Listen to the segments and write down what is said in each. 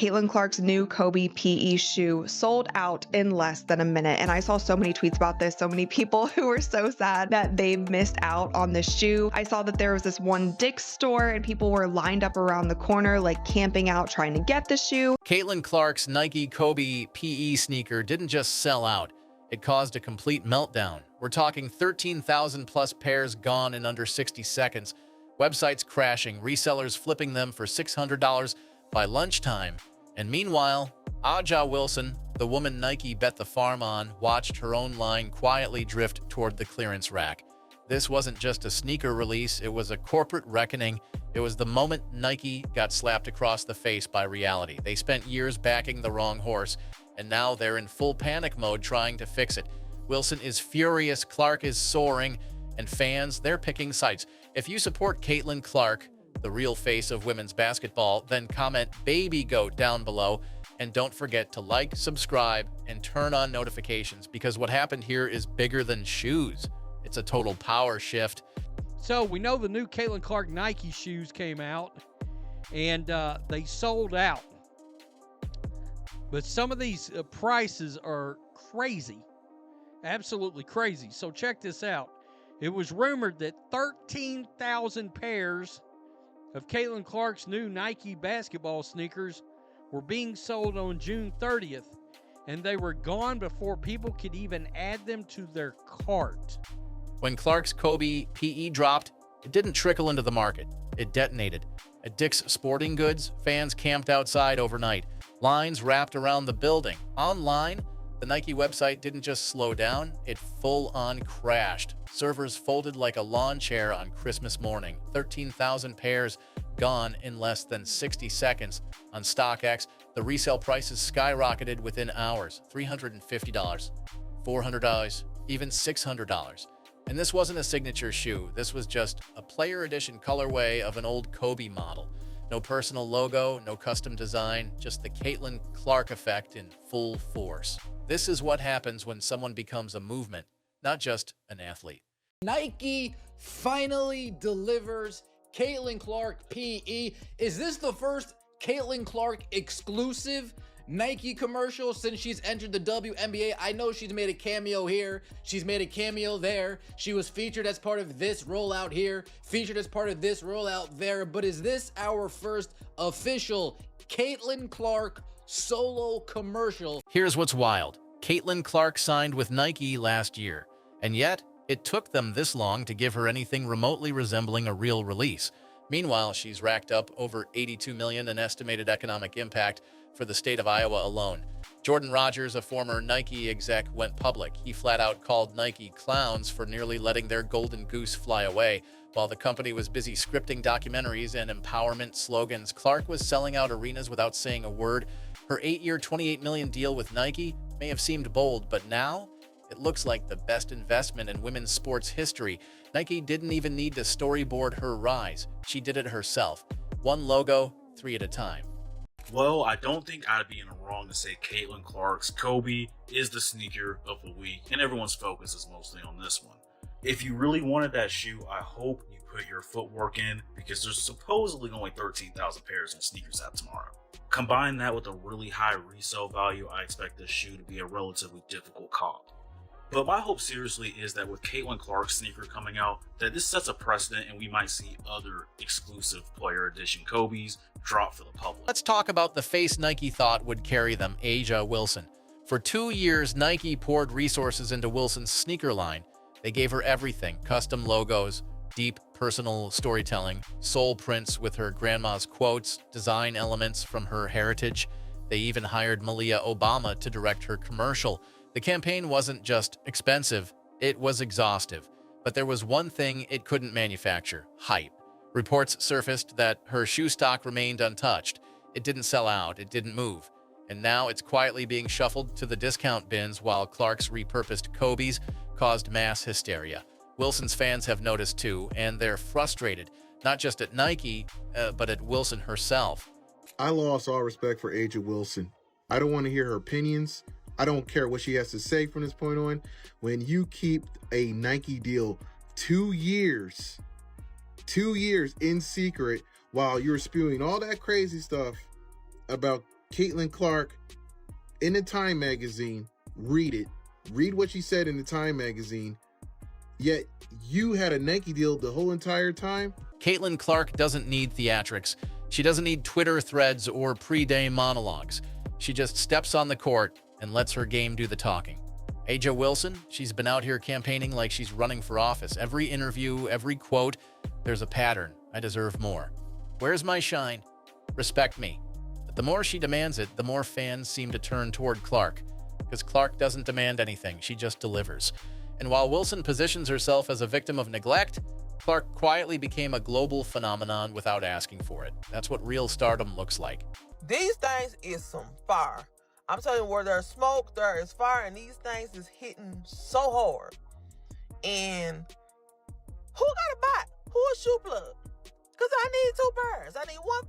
Caitlin Clark's new Kobe PE shoe sold out in less than a minute. And I saw so many tweets about this, so many people who were so sad that they missed out on the shoe. I saw that there was this one Dick's store and people were lined up around the corner, like camping out, trying to get the shoe. Caitlin Clark's Nike Kobe PE sneaker didn't just sell out. It caused a complete meltdown. We're talking 13,000 plus pairs gone in under 60 seconds. Websites crashing, resellers flipping them for $600 by lunchtime. And meanwhile, Aja Wilson, the woman Nike bet the farm on, watched her own line quietly drift toward the clearance rack. This wasn't just a sneaker release, it was a corporate reckoning. It was the moment Nike got slapped across the face by reality. They spent years backing the wrong horse, and now they're in full panic mode trying to fix it. Wilson is furious, Clark is soaring, and fans, they're picking sides. If you support Caitlin Clark, the real face of women's basketball, then comment Baby Goat down below. And don't forget to like, subscribe, and turn on notifications, because what happened here is bigger than shoes. It's a total power shift. So we know the new Caitlin Clark Nike shoes came out, and they sold out. But some of these prices are crazy, absolutely crazy. So check this out. It was rumored that 13,000 pairs of Caitlin Clark's new Nike basketball sneakers were being sold on June 30th, and they were gone before people could even add them to their cart. When Clark's Kobe PE dropped, it didn't trickle into the market. It detonated. At Dick's Sporting Goods, fans camped outside overnight. Lines wrapped around the building. Online, the Nike website didn't just slow down, it full-on crashed. Servers folded like a lawn chair on Christmas morning. 13,000 pairs gone in less than 60 seconds. On StockX, the resale prices skyrocketed within hours. $350, $400, even $600. And this wasn't a signature shoe. This was just a player edition colorway of an old Kobe model. No personal logo, no custom design, just the Caitlin Clark effect in full force. This is what happens when someone becomes a movement, not just an athlete. Nike finally delivers Caitlin Clark PE. Is this the first Caitlin Clark exclusive Nike commercial since she's entered the WNBA? I know she's made a cameo here, she's made a cameo there, she was featured as part of this rollout here, featured as part of this rollout there, but is this our first official Caitlin Clark solo commercial? Here's what's wild. Caitlin Clark signed with Nike last year, and yet it took them this long to give her anything remotely resembling a real release. Meanwhile, she's racked up over $82 million in estimated economic impact for the state of Iowa alone. Jordan Rogers, a former Nike exec, went public. He flat out called Nike clowns for nearly letting their golden goose fly away. While the company was busy scripting documentaries and empowerment slogans, Clark was selling out arenas without saying a word. Her 8-year, $28 million deal with Nike may have seemed bold, but now it looks like the best investment in women's sports history. Nike didn't even need to storyboard her rise. She did it herself. One logo, 3 at a time. Well, I don't think I'd be in the wrong to say Caitlin Clark's Kobe is the sneaker of the week, and everyone's focus is mostly on this one. If you really wanted that shoe, I hope you put your footwork in, because there's supposedly only 13,000 pairs on Sneakers App tomorrow. Combine that with a really high resale value, I expect this shoe to be a relatively difficult comp. But my hope seriously is that with Caitlin Clark's sneaker coming out, that this sets a precedent and we might see other exclusive player edition Kobe's drop for the public. Let's talk about the face Nike thought would carry them, Aja Wilson. For 2 years, Nike poured resources into Wilson's sneaker line. They gave her everything: custom logos, deep personal storytelling, soul prints with her grandma's quotes, design elements from her heritage. They even hired Malia Obama to direct her commercial. The campaign wasn't just expensive, it was exhaustive. But there was one thing it couldn't manufacture: hype. Reports surfaced that her shoe stock remained untouched. It didn't sell out, it didn't move. And now it's quietly being shuffled to the discount bins, while Clark's repurposed Kobe's caused mass hysteria. Wilson's fans have noticed too, and they're frustrated, not just at Nike, but at Wilson herself. I lost all respect for Aja Wilson. I don't want to hear her opinions. I don't care what she has to say from this point on. When you keep a Nike deal 2 years in secret while you're spewing all that crazy stuff about Caitlin Clark in the Time magazine. Read it. Read what she said in the Time magazine. Yet you had a Nike deal the whole entire time? Caitlin Clark doesn't need theatrics. She doesn't need Twitter threads or pre-day monologues. She just steps on the court and lets her game do the talking. A'ja Wilson, she's been out here campaigning like she's running for office. Every interview, every quote, there's a pattern. I deserve more. Where's my shine? Respect me. But the more she demands it, the more fans seem to turn toward Clark. Because Clark doesn't demand anything, she just delivers. And while Wilson positions herself as a victim of neglect, Clark quietly became a global phenomenon without asking for it. That's what real stardom looks like. These things is some fire. I'm telling you, where there's smoke, there is fire, and these things is hitting so hard. And who got a bot? Who a shoe plug? Because I need 2 pairs. I need one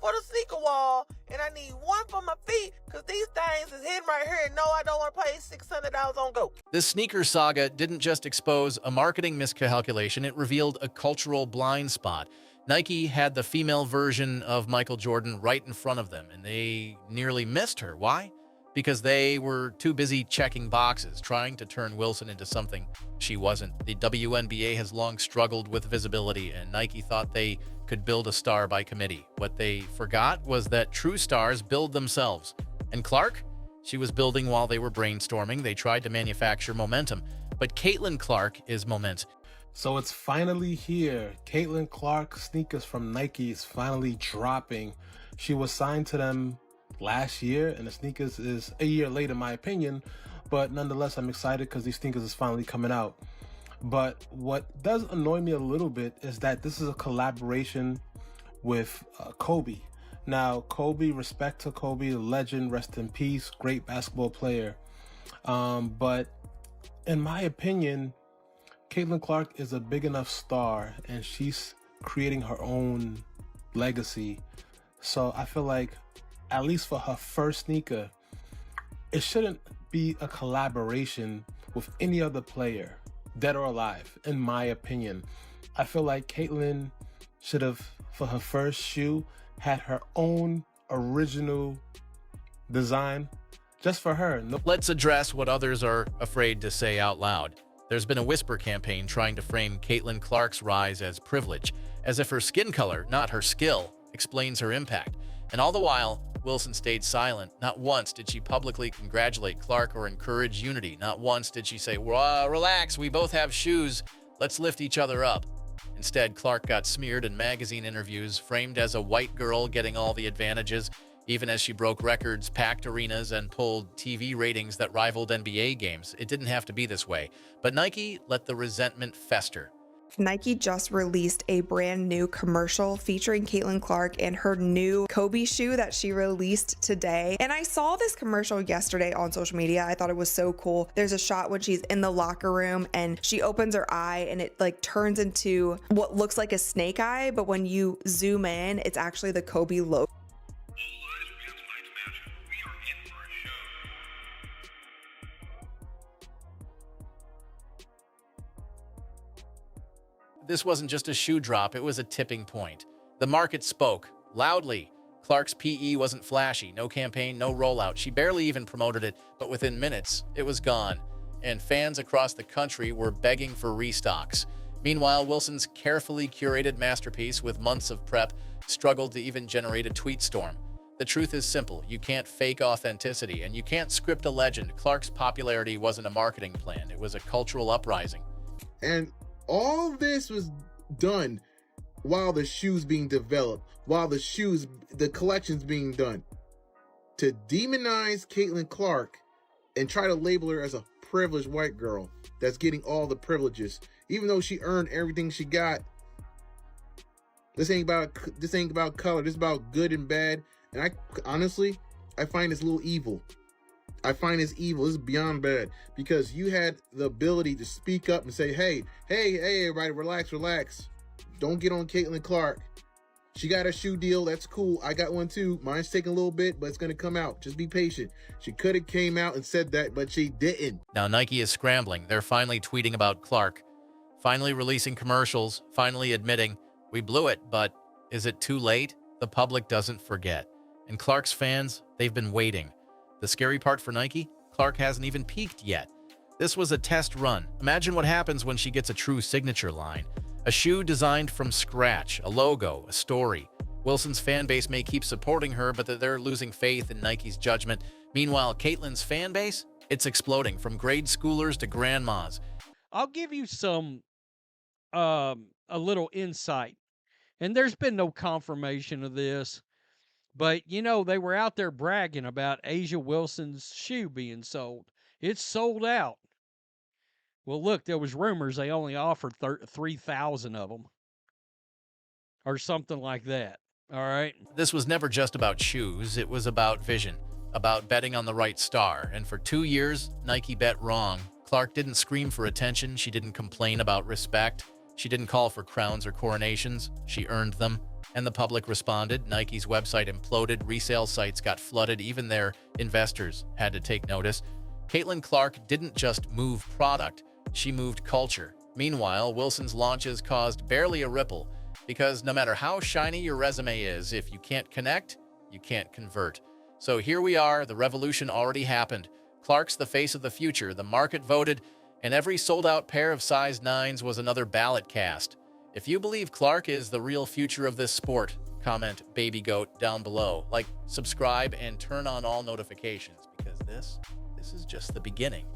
for the sneaker wall, and I need one for my feet, because these things is hitting right here, and no, I don't want to pay $600 on GOAT. This sneaker saga didn't just expose a marketing miscalculation, it revealed a cultural blind spot. Nike had the female version of Michael Jordan right in front of them, and they nearly missed her. Why? Because they were too busy checking boxes, trying to turn Wilson into something she wasn't. The WNBA has long struggled with visibility, and Nike thought they could build a star by committee. What they forgot was that true stars build themselves. And Clark? She was building while they were brainstorming. They tried to manufacture momentum. But Caitlin Clark is momentum. So it's finally here. Caitlin Clark sneakers from Nike is finally dropping. She was signed to them last year, and the sneakers is a year late in my opinion, but nonetheless I'm excited because these sneakers is finally coming out. But what does annoy me a little bit is that this is a collaboration with Kobe. Now Kobe, respect to Kobe, the legend, rest in peace, great basketball player, but in my opinion Caitlin Clark is a big enough star and she's creating her own legacy. So I feel like, at least for her first sneaker, it shouldn't be a collaboration with any other player, dead or alive, in my opinion. I feel like Caitlin should have, for her first shoe, had her own original design just for her. Let's address what others are afraid to say out loud. There's been a whisper campaign trying to frame Caitlin Clark's rise as privilege, as if her skin color, not her skill, explains her impact. And all the while, Wilson stayed silent. Not once did she publicly congratulate Clark or encourage unity. Not once did she say, relax, we both have shoes, let's lift each other up. Instead, Clark got smeared in magazine interviews, framed as a white girl getting all the advantages, even as she broke records, packed arenas, and pulled TV ratings that rivaled NBA games. It didn't have to be this way. But Nike let the resentment fester. Nike just released a brand new commercial featuring Caitlin Clark and her new Kobe shoe that she released today. And I saw this commercial yesterday on social media. I thought it was so cool. There's a shot when she's in the locker room and she opens her eye and it like turns into what looks like a snake eye, but when you zoom in, it's actually the Kobe logo. This wasn't just a shoe drop, it was a tipping point. The market spoke, loudly. Clark's PE wasn't flashy, no campaign, no rollout. She barely even promoted it, but within minutes, it was gone. And fans across the country were begging for restocks. Meanwhile, Wilson's carefully curated masterpiece with months of prep struggled to even generate a tweet storm. The truth is simple, you can't fake authenticity, and you can't script a legend. Clark's popularity wasn't a marketing plan, it was a cultural uprising. And all this was done while the shoes being developed, while the collections being done. To demonize Caitlin Clark and try to label her as a privileged white girl that's getting all the privileges, even though she earned everything she got. This ain't about color. This is about good and bad. And I honestly find this a little evil. I find this evil. This is beyond bad, because you had the ability to speak up and say, hey, everybody, relax. Don't get on Caitlin Clark. She got a shoe deal. That's cool. I got one too. Mine's taking a little bit, but it's going to come out. Just be patient. She could have came out and said that, but she didn't. Now Nike is scrambling. They're finally tweeting about Clark, finally releasing commercials, finally admitting, we blew it, but is it too late? The public doesn't forget. And Clark's fans, they've been waiting. The scary part for Nike, Clark hasn't even peaked yet. This was a test run. Imagine what happens when she gets a true signature line. A shoe designed from scratch, a logo, a story. Wilson's fan base may keep supporting her, but they're losing faith in Nike's judgment. Meanwhile, Caitlin's fan base, it's exploding from grade schoolers to grandmas. I'll give you a little insight. And there's been no confirmation of this, but they were out there bragging about Asia Wilson's shoe being sold. It's sold out. Well, look, there was rumors they only offered 3,000 of them or something like that. All right. This was never just about shoes. It was about vision, about betting on the right star. And for 2 years, Nike bet wrong. Clark didn't scream for attention. She didn't complain about respect. She didn't call for crowns or coronations. She earned them. And the public responded. Nike's website imploded. Resale sites got flooded. Even their investors had to take notice. Caitlin Clark didn't just move product. She moved culture. Meanwhile, Wilson's launches caused barely a ripple, because no matter how shiny your resume is, if you can't connect, you can't convert. So here we are, the revolution already happened. Clark's the face of the future, the market voted, and every sold-out pair of size 9s was another ballot cast. If you believe Clark is the real future of this sport, comment Baby Goat down below. Like, subscribe, and turn on all notifications, because this is just the beginning.